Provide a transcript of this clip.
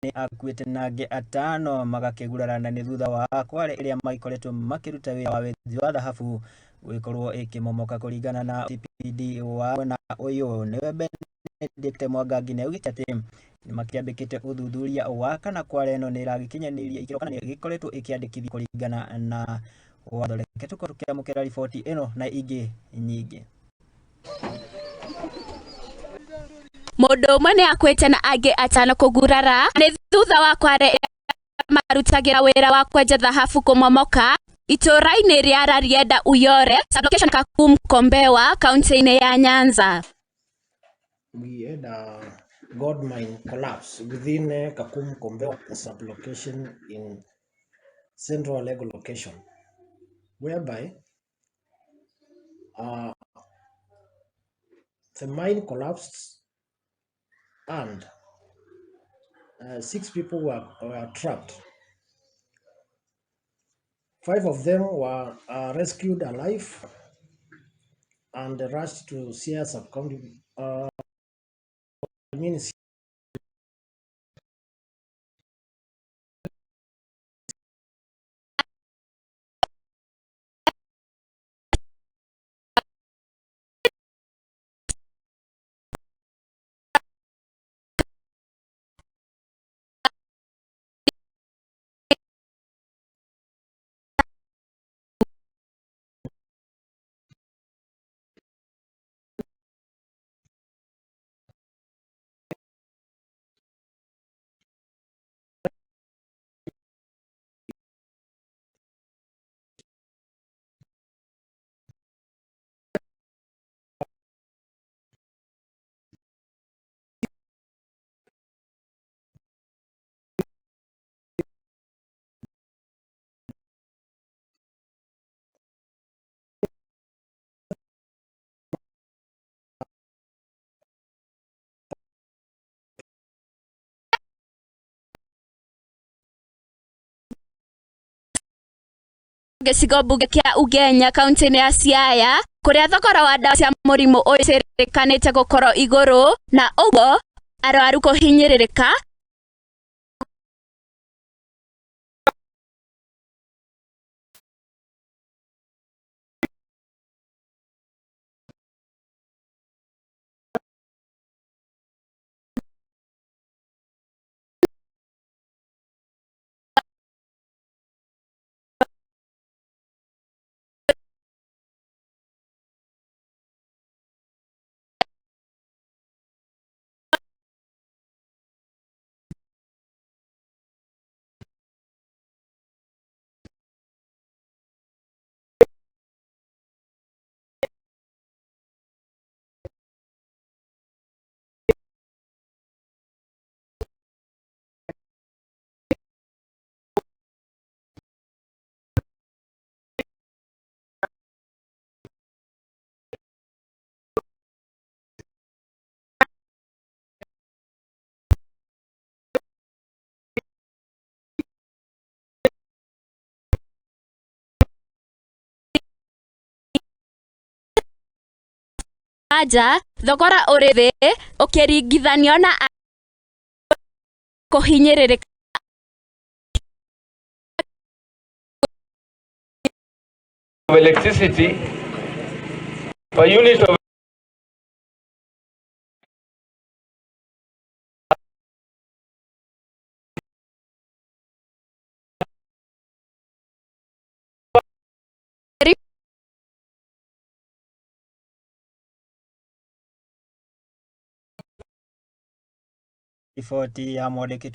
ni AKWITE na ANGE ATANO magakĩgurarana nĩ thutha wa Kware ĩrĩa magĩkoretwo makĩruta wĩra wa wethi wa thahabu gũgĩkorwo ĩkĩmomoka kũringana na OCPD wa mwena ũyũ. Nĩwe BENEDICT MWAGANGI nĩaugĩte atĩ nĩmakĩambĩkĩte ũthuthuria wa kana Kware ĩno nĩ ĩragĩkinyanĩria ikĩro kana nĩgĩkoretwo ĩkĩandĩkithio kũringana na watho. Reke tũkorwo tũkĩamũkĩra riboti ĩno na ingĩ nyingĩ. Mũndũ ũmwe nĩ akwĩte na ANGE ATANO kũgurara nĩ thutha wa Kware marutagĩra wĩra wa kwenja thahabu kũmomoka itũra-inĩ rĩa RARIEDA UYORE sublocation KAKUM KOMBEWA kaunti-inĩ ya NYANZA. We had a gold mine collapse within KAKUM KOMBEWA sublocation in central legal location, whereby the mine collapsed and 6 people were trapped. 5 of them were rescued alive and rushed to SIAYA sub-county ministry. Gĩcigo mbunge kĩa Ugenya kaunti-inĩ ya SIAYA kũrĩa thogora wa ndawa cia mũrimũ ũyũ cĩrĩkanĩte gũkorwo igũrũ na ũguo arwaru kũhinyĩrĩrĩka. Aja thogora ũrĩ thĩ ũkĩringithanio na kũhinyĩrĩrĩka. Of electricity per unit of Riboti ya mwandĩki